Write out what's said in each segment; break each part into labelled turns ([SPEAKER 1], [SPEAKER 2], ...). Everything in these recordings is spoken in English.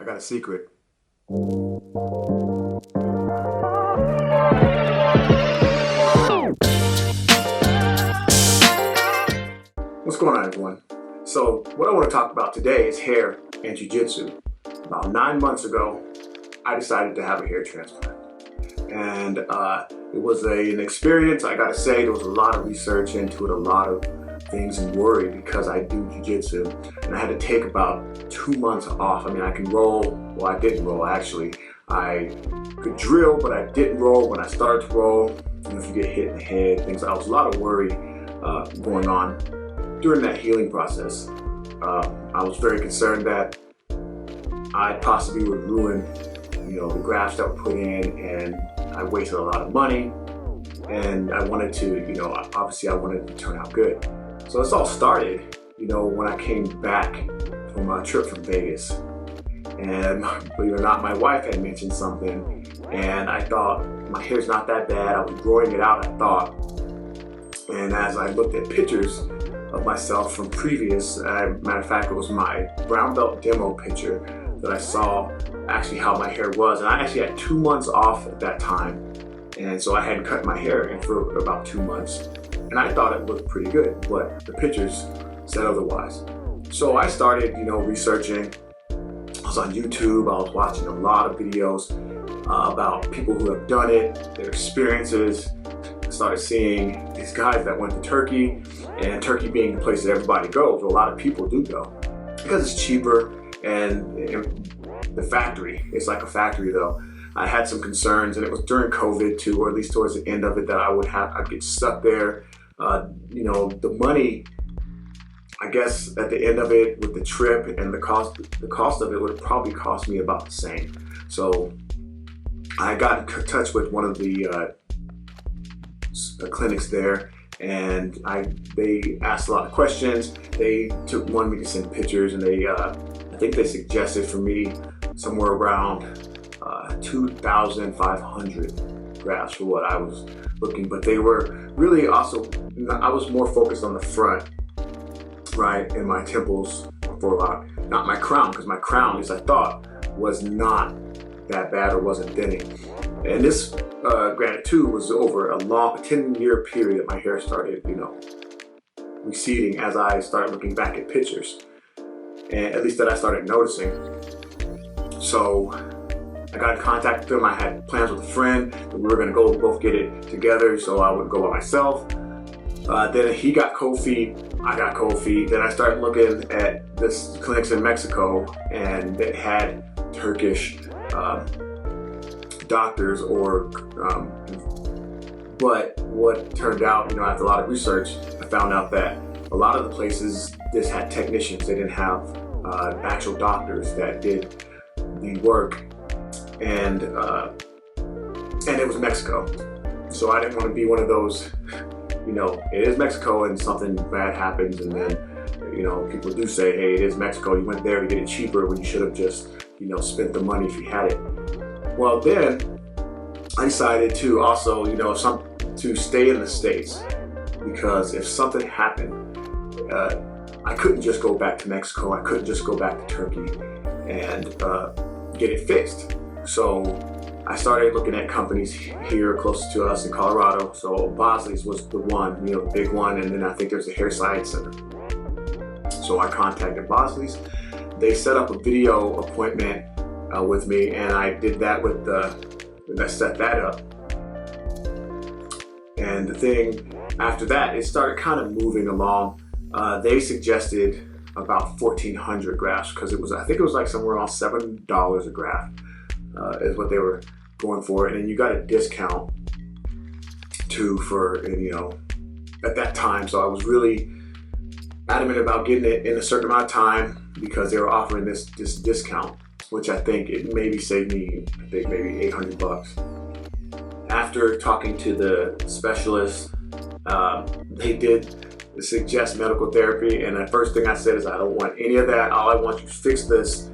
[SPEAKER 1] I got a secret. What's going on, everyone? So what I want to talk about today is hair and jiu-jitsu. About 9 months ago, I decided to have a hair transplant. And it was an experience. I gotta say, there was a lot of research into it, a lot of things and worry because I do jiu-jitsu. And I had to take about 2 months off. I mean, I can roll. Well, I didn't roll, actually. I could drill, but I didn't roll. When I started to roll, if you get hit in the head, things. I was a lot of worry going on during that healing process. I was very concerned that I possibly would ruin, the grafts that were put in, and I wasted a lot of money. And I wanted to, obviously I wanted it to turn out good. So this all started, when I came back from a trip from Vegas. And believe it or not, my wife had mentioned something, and I thought, my hair's not that bad. I was growing it out, I thought. And as I looked at pictures of myself from previous, matter of fact, it was my brown belt demo picture that I saw actually how my hair was. And I actually had 2 months off at that time. And so I hadn't cut my hair in for about 2 months. And I thought it looked pretty good, but the pictures said otherwise. So I started, researching. I was on YouTube, I was watching a lot of videos about people who have done it, their experiences. I started seeing these guys that went to Turkey, and Turkey being the place that everybody goes, well, a lot of people do go, because it's cheaper, and the factory, it's like a factory though. I had some concerns, and it was during COVID too, or at least towards the end of it, that I'd get stuck there. The money, I guess at the end of it with the trip and the cost of it would probably cost me about the same. So I got in touch with one of the clinics there, and they asked a lot of questions. They wanted me to send pictures, and I think they suggested for me somewhere around 2,500 grafts for what I was looking, but they were really also, I was more focused on the front, right, and my temples for a lot, not my crown, because my crown, as I thought, was not that bad or wasn't thinning. And this, granted too, was over a long 10-year period that my hair started, receding as I started looking back at pictures, and at least that I started noticing. So I got in contact with them. I had plans with a friend that we were going to go both get it together, so I would go by myself. Then he got cold feet, I got cold feet. Then I started looking at this clinics in Mexico, and they had Turkish doctors, but what turned out, after a lot of research, I found out that a lot of the places just had technicians. They didn't have actual doctors that did the work, and it was Mexico. So I didn't want to be one of those, it is Mexico and something bad happens, and then, people do say, hey, it is Mexico, you went there to get it cheaper when you should have just, spent the money if you had it. Well, then I decided to also, to stay in the States, because if something happened, I couldn't just go back to Mexico, I couldn't just go back to Turkey and get it fixed. So I started looking at companies here close to us in Colorado. So Bosley's was the one, the big one, and then I think there's a Hair Science Center. So I contacted Bosley's. They set up a video appointment with me, and I did that I set that up. And the thing after that, it started kind of moving along. They suggested about 1,400 grafts, because I think it was like somewhere around $7 a graft is what they were going for, and then you got a discount too at that time. So I was really adamant about getting it in a certain amount of time, because they were offering this discount, which I think it maybe saved me, maybe $800. After talking to the specialist, they did suggest medical therapy, and the first thing I said is, I don't want any of that. All I want you to fix this.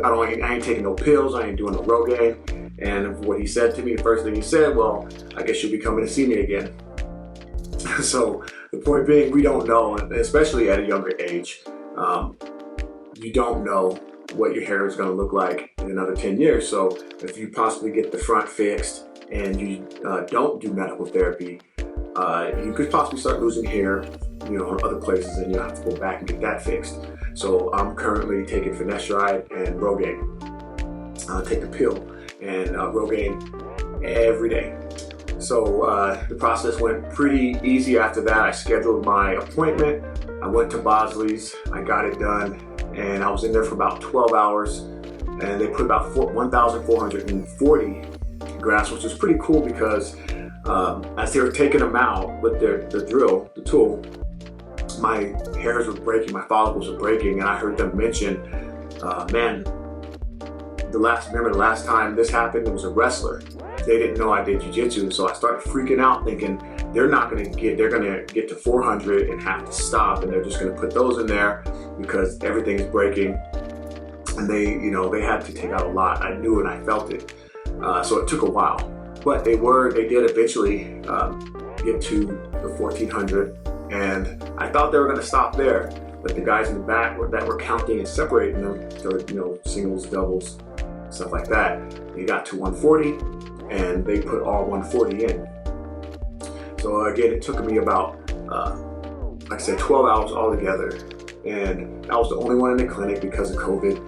[SPEAKER 1] I ain't taking no pills, I ain't doing no Rogaine. And what he said to me, the first thing he said, well, I guess you'll be coming to see me again. So the point being, we don't know, especially at a younger age, you don't know what your hair is going to look like in another 10 years. So if you possibly get the front fixed and you don't do medical therapy, you could possibly start losing hair, in other places, and you'll have to go back and get that fixed. So I'm currently taking finasteride and Rogaine. Take the pill and Rogaine every day. So the process went pretty easy after that. I scheduled my appointment. I went to Bosley's, I got it done, and I was in there for about 12 hours, and they put about 1,440 grafts, which is pretty cool because as they were taking them out with the tool, my hairs were breaking, my follicles were breaking, and I heard them mention, man, the last time this happened, it was a wrestler. They didn't know I did jiu-jitsu, so I started freaking out thinking they're gonna get to 400 and have to stop, and they're just gonna put those in there because everything is breaking. And they had to take out a lot. I knew it, I felt it. So it took a while, but they did eventually get to the 1400, and I thought they were gonna stop there, but the guys in the back that were counting and separating them, so singles, doubles, stuff like that, they got to 140, and they put all 140 in. So again, it took me about, like I said, 12 hours altogether, and I was the only one in the clinic because of COVID.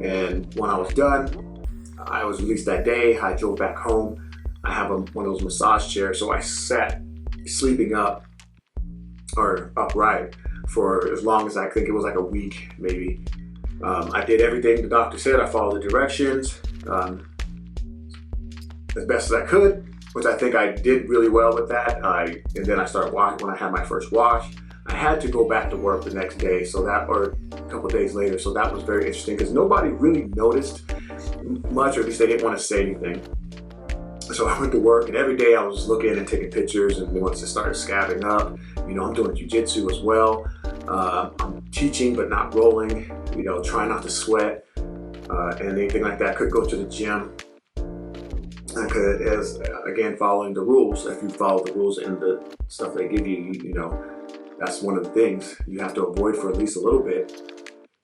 [SPEAKER 1] And when I was done, I was released that day. I drove back home. I have one of those massage chairs, so I sat sleeping up or upright for as long as I think it was like a week, maybe. I did everything the doctor said. I followed the directions as best as I could, which I think I did really well with that. And then I started washing. When I had my first wash, I had to go back to work the next day, or a couple of days later. So that was very interesting because nobody really noticed much, or at least they didn't want to say anything. So I went to work, and every day I was looking and taking pictures, and once it started scabbing up, I'm doing jiu-jitsu as well. I'm teaching but not rolling, trying not to sweat and anything like that. Could go to the gym. Again, following the rules. If you follow the rules and the stuff they give you, that's one of the things you have to avoid for at least a little bit.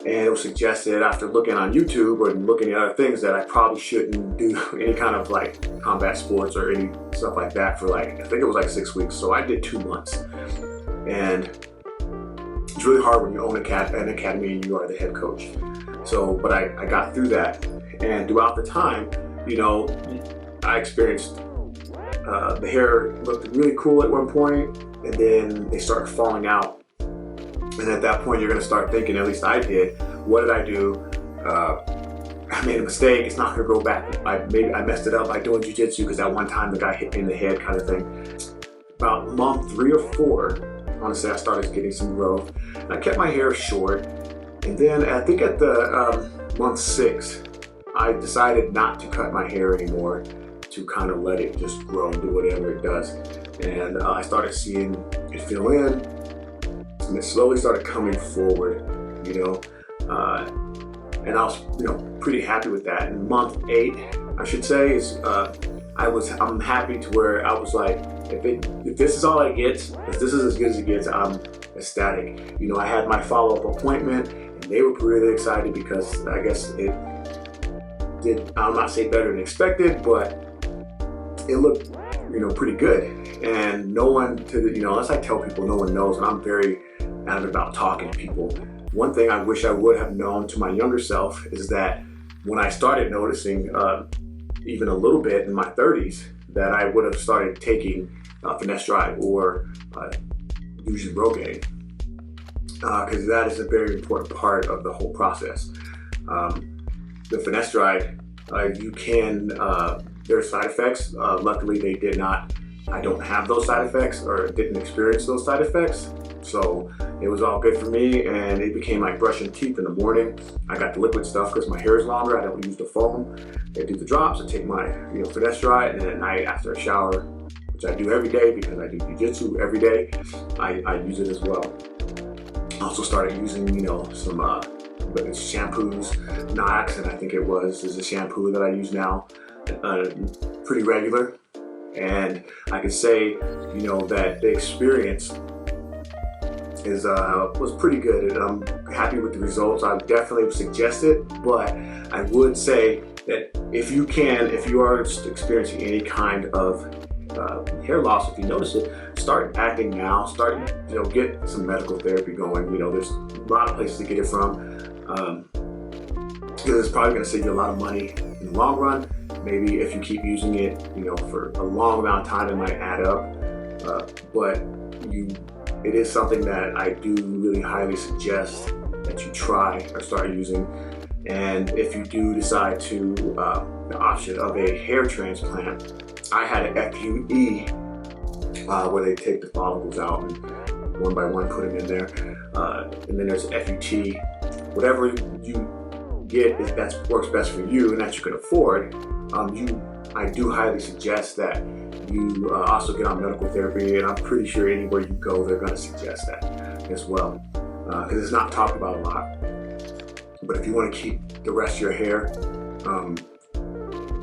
[SPEAKER 1] And it was suggested after looking on YouTube or looking at other things that I probably shouldn't do any kind of like combat sports or any stuff like that for I think it was like 6 weeks. So I did 2 months. And it's really hard when you own an academy and you are the head coach. So, but I got through that. And throughout the time, I experienced the hair looked really cool at one point, and then they started falling out. And at that point, you're going to start thinking, at least I did, what did I do? I made a mistake. It's not going to grow back. I messed it up by doing jiu-jitsu because at one time the guy hit me in the head, kind of thing. About month 3 or 4, honestly, I started getting some growth. And I kept my hair short. And then I think at the month 6, I decided not to cut my hair anymore, to kind of let it just grow and do whatever it does. And I started seeing it fill in, and it slowly started coming forward, and I was, pretty happy with that. And month 8, I should say, is I'm happy to where I was like, if this is all I get, if this is as good as it gets, I'm ecstatic. I had my follow-up appointment, and they were really excited because I guess it did, I'll not say better than expected, but it looked, pretty good. And no one unless I tell people, no one knows, and I'm very adamant about talking to people. One thing I wish I would have known to my younger self is that when I started noticing, even a little bit in my 30s, that I would have started taking finasteride or using Rogaine, because that is a very important part of the whole process. The finasteride, you can, there are side effects. Luckily, they did not. I don't have those side effects or didn't experience those side effects. So it was all good for me, and it became like brushing teeth in the morning. I got the liquid stuff because my hair is longer. I don't use the foam. I do the drops. I take my finasteride, and then at night after a shower, which I do every day because I do jiu-jitsu every day, I use it as well. I also started using some shampoos, Nox, and I think is a shampoo that I use now, pretty regular. And I can say, that the experience was pretty good, and I'm happy with the results. I would definitely suggest it, but I would say that if you are experiencing any kind of hair loss, if you notice it, start acting now. Get some medical therapy going. There's a lot of places to get it from. Because it's probably going to save you a lot of money in the long run. Maybe if you keep using it, for a long amount of time, it might add up. But it is something that I do really highly suggest that you try or start using. And if you do decide to, the option of a hair transplant, I had an FUE where they take the follicles out and one by one put them in there. And then there's FUT. Whatever you get that works best for you and that you can afford, I do highly suggest that you also get on medical therapy, and I'm pretty sure anywhere you go they're going to suggest that as well, because it's not talked about a lot. But if you want to keep the rest of your hair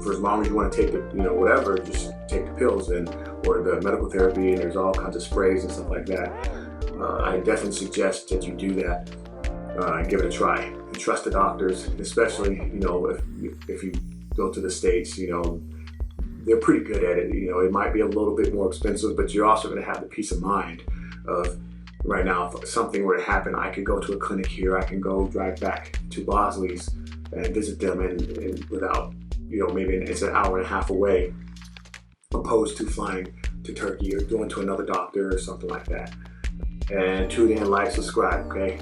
[SPEAKER 1] for as long as you want to take the whatever, just take the pills or the medical therapy, and there's all kinds of sprays and stuff like that. I definitely suggest that you do that and give it a try. And trust the doctors, especially if you go to the States. They're pretty good at it. It might be a little bit more expensive, but you're also going to have the peace of mind of, right now, if something were to happen, I could go to a clinic here, I can go drive back to Bosley's and visit them and without, maybe it's an hour and a half away, opposed to flying to Turkey or going to another doctor or something like that. And tune in, like, subscribe, okay?